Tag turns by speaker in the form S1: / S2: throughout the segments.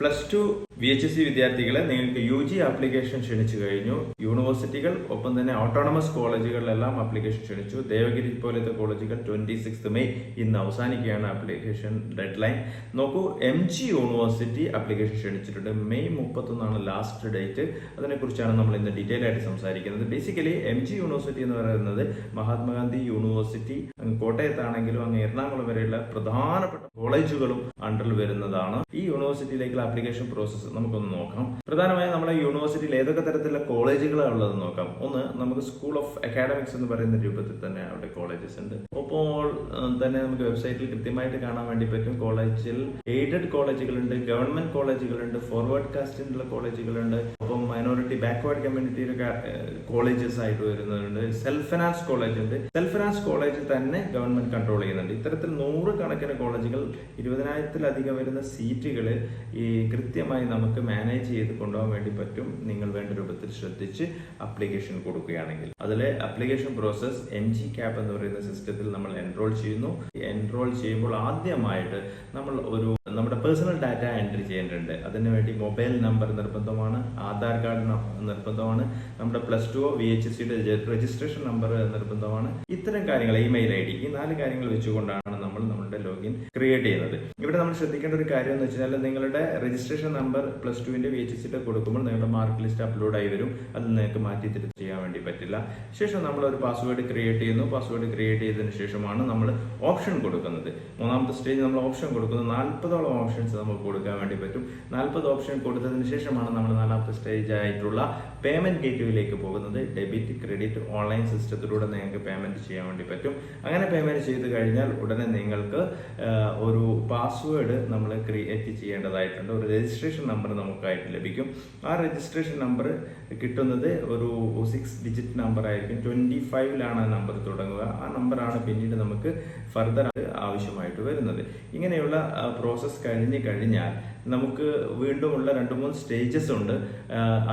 S1: +2 VHSC വിദ്യാർത്ഥികളെ നിങ്ങൾക്ക് UG application ക്ഷണിച്ചു കഴിഞ്ഞു. യൂണിവേഴ്സിറ്റികൾ ഒപ്പം തന്നെ ഓട്ടോണമസ് കോളേജുകളിലെല്ലാം ആപ്ലിക്കേഷൻ ക്ഷണിച്ചു. ദേവഗിരി പോലത്തെ കോളേജുകൾ 26 മെയ് ഇന്ന് അവസാനിക്കുകയാണ് ആപ്ലിക്കേഷൻ ഡെഡ് ലൈൻ. നോക്കൂ, MG യൂണിവേഴ്സിറ്റി ആപ്ലിക്കേഷൻ ക്ഷണിച്ചിട്ടുണ്ട്. May 31 last date. അതിനെക്കുറിച്ചാണ് നമ്മൾ ഇന്ന് ഡീറ്റെയിൽ ആയിട്ട് സംസാരിക്കുന്നത്. ബേസിക്കലി MG യൂണിവേഴ്സിറ്റി എന്ന് പറയുന്നത് മഹാത്മാഗാന്ധി യൂണിവേഴ്സിറ്റി കോട്ടയത്താണെങ്കിലും അങ്ങ് എറണാകുളം വരെയുള്ള പ്രധാനപ്പെട്ട കോളേജുകളും അണ്ടറിൽ വരുന്നതാണ്. ഈ യൂണിവേഴ്സിറ്റിയിലേക്കുള്ള ആപ്ലിക്കേഷൻ പ്രോസസ്സ് നമുക്കൊന്ന് നോക്കാം. പ്രധാനമായും നമ്മുടെ യൂണിവേഴ്സിറ്റിയിൽ ഏതൊക്കെ തരത്തിലുള്ള കോളേജുകളാണ് ഉള്ളത് നോക്കാം. ഒന്ന്, നമുക്ക് സ്കൂൾ ഓഫ് അക്കാഡമിക്സ് എന്ന് പറയുന്ന രൂപത്തിൽ തന്നെ അവിടെ കോളേജസ് ഉണ്ട്. അപ്പോൾ തന്നെ നമുക്ക് വെബ്സൈറ്റിൽ കൃത്യമായിട്ട് കാണാൻ വേണ്ടി പറ്റും. കോളേജിൽ എയ്ഡഡ് കോളേജുകളുണ്ട്, ഗവൺമെന്റ് കോളേജുകളുണ്ട്, ഫോർവേഡ് കാസ്റ്റിനുള്ള കോളേജുകളുണ്ട്, ഒപ്പം മൈനോറിറ്റി ബാക്ക്വേർഡ് കമ്മ്യൂണിറ്റിയുടെ കോളേജസ് ആയിട്ട് വരുന്നുണ്ട്. സെൽഫ് ഫിനാൻസ് കോളേജ് ഉണ്ട്. സെൽഫ് ഫിനാൻസ് കോളേജ് തന്നെ ഗവൺമെന്റ് കൺട്രോൾ ചെയ്യുന്നുണ്ട്. ഇത്തരത്തിൽ 100 കണക്കിന് കോളേജുകൾ, 20,000-ലധികം വരുന്ന സീറ്റുകൾ ഈ കൃത്യമായി നമുക്ക് മാനേജ് ചെയ്ത് കൊണ്ടുപോകാൻ വേണ്ടി പറ്റും. നിങ്ങൾ വേണ്ട രൂപത്തിൽ ശ്രദ്ധിച്ച് അപ്ലിക്കേഷൻ കൊടുക്കുകയാണെങ്കിൽ. അതിലെ അപ്ലിക്കേഷൻ പ്രോസസ് MG CAP എന്ന് പറയുന്ന സിസ്റ്റത്തിൽ നമ്മൾ എൻറോൾ ചെയ്യുന്നു. എൻറോൾ ചെയ്യുമ്പോൾ ആദ്യമായിട്ട് നമ്മൾ നമ്മുടെ പേഴ്സണൽ ഡാറ്റ എൻട്രി ചെയ്യേണ്ടതുണ്ട്. അതിനുവേണ്ടി മൊബൈൽ നമ്പർ നിർബന്ധമാണ്, ആധാർ കാർഡ് നിർബന്ധമാണ്, നമ്മുടെ +2 VHSCയുടെ രജിസ്ട്രേഷൻ നമ്പർ നിർബന്ധമാണ്. ഇത്തരം കാര്യങ്ങൾ, ഇമെയിൽ ID, ഈ 4 കാര്യങ്ങൾ വെച്ചുകൊണ്ടാണ് നമ്മൾ നമ്മുടെ ലോഗിൻ ക്രിയേറ്റ് ചെയ്യുന്നത്. ഇവിടെ നമ്മൾ ശ്രദ്ധിക്കേണ്ട ഒരു കാര്യം എന്ന് വെച്ചാൽ, നിങ്ങളുടെ രജിസ്ട്രേഷൻ നമ്പർ +2ന്റെ VHSCയുടെ കൊടുക്കുമ്പോൾ നിങ്ങളുടെ മാർക്ക് ലിസ്റ്റ് അപ്ലോഡ് ആയി വരും. അത് നിങ്ങൾക്ക് മാറ്റി തിരിച്ച് ചെയ്യാൻ വേണ്ടി പറ്റില്ല. ശേഷം നമ്മൾ ഒരു പാസ്വേഡ് ക്രിയേറ്റ് ചെയ്യുന്നു. പാസ്വേഡ് ക്രിയേറ്റ് ചെയ്തതിനു ശേഷമാണ് നമ്മൾ ഓപ്ഷൻ കൊടുക്കുന്നത്. മൂന്നാമത്തെ സ്റ്റേജ് നമ്മൾ ഓപ്ഷൻ കൊടുക്കുന്നത്. 40ഓളം ഓപ്ഷൻസ് നമുക്ക് കൊടുക്കാൻ വേണ്ടി പറ്റും. 40 ഓപ്ഷൻ കൊടുത്തതിന് ശേഷമാണ് നമ്മൾ 4ാമത്തെ സ്റ്റേജ് ആയിട്ടുള്ള പേയ്മെന്റ് ഗേറ്റ്വേയിലേക്ക് പോകുന്നത്. ഡെബിറ്റ്, ക്രെഡിറ്റ്, ഓൺലൈൻ സിസ്റ്റത്തിലൂടെ നിങ്ങൾക്ക് പേയ്മെന്റ് ചെയ്യാൻ വേണ്ടി പറ്റും. അങ്ങനെ പേയ്മെന്റ് ചെയ്ത് കഴിഞ്ഞാൽ ഉടനെ നിങ്ങൾക്ക് ഒരു പാസ്വേഡ് നമ്മൾ ക്രിയേറ്റ് ചെയ്യേണ്ടതായിട്ടുണ്ട്. ഒരു രജിസ്ട്രേഷൻ നമ്പർ നമുക്കായിട്ട് ലഭിക്കും. ആ രജിസ്ട്രേഷൻ നമ്പർ കിട്ടുന്നത് ഒരു 6 ഡിജിറ്റ് നമ്പർ ആയിരിക്കും. 25ലാണ് ആ നമ്പർ തുടങ്ങുക. ആ നമ്പറാണ് പിന്നീട് നമുക്ക് ഫർദർ ആവശ്യമായിട്ട് വരുന്നത്. ഇങ്ങനെയുള്ള പ്രോസസ്സ് കഴിഞ്ഞാൽ നമുക്ക് വീണ്ടുമുള്ള 2-3 സ്റ്റേജസ് ഉണ്ട്.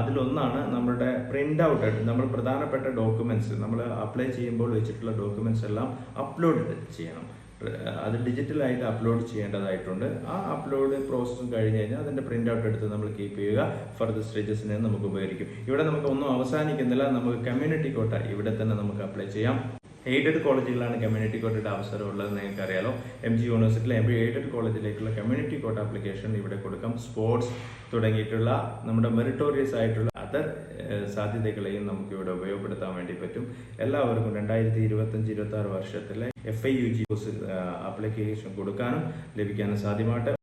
S1: അതിലൊന്നാണ് നമ്മുടെ പ്രിന്റ് ഔട്ട്. നമ്മൾ പ്രധാനപ്പെട്ട ഡോക്യുമെന്റ്സ്, നമ്മൾ അപ്ലൈ ചെയ്യുമ്പോൾ വെച്ചിട്ടുള്ള ഡോക്യുമെന്റ്സ് എല്ലാം അപ്ലോഡ് ചെയ്യണം. അത് ഡിജിറ്റലായിട്ട് അപ്ലോഡ് ചെയ്യേണ്ടതായിട്ടുണ്ട്. ആ അപ്ലോഡ് പ്രോസസ്സും കഴിഞ്ഞ് കഴിഞ്ഞാൽ അതിന്റെ പ്രിന്റ് ഔട്ട് എടുത്ത് നമ്മൾ കീപ്പ് ചെയ്യുക. ഫർദർ സ്റ്റേജസിനെ നമുക്ക് ഉപകരിക്കും. ഇവിടെ നമുക്ക് ഒന്നും അവസാനിക്കുന്നില്ല. നമുക്ക് കമ്മ്യൂണിറ്റി കോട്ട ഇവിടെ തന്നെ നമുക്ക് അപ്ലൈ ചെയ്യാം. എയ്ഡഡ് കോളേജുകളാണ് കമ്മ്യൂണിറ്റി കോട്ടയുടെ അവസരം ഉള്ളത്. നിങ്ങൾക്ക് അറിയാലോ, MG യൂണിവേഴ്സിറ്റിയിലെ എയ്ഡഡ് കോളേജിലേക്കുള്ള കമ്മ്യൂണിറ്റി കോട്ട ആപ്ലിക്കേഷൻ ഇവിടെ കൊടുക്കാം. സ്പോർട്സ് തുടങ്ങിയിട്ടുള്ള നമ്മുടെ മെറിറ്റോറിയസ് ആയിട്ടുള്ള അതർ സാധ്യതകളെയും നമുക്ക് ഇവിടെ ഉപയോഗപ്പെടുത്താൻ വേണ്ടി പറ്റും. എല്ലാവർക്കും 2025-26 വർഷത്തിലെ FIUG ആപ്ലിക്കേഷൻ കൊടുക്കാനും ലഭിക്കാനും സാധ്യമായിട്ട്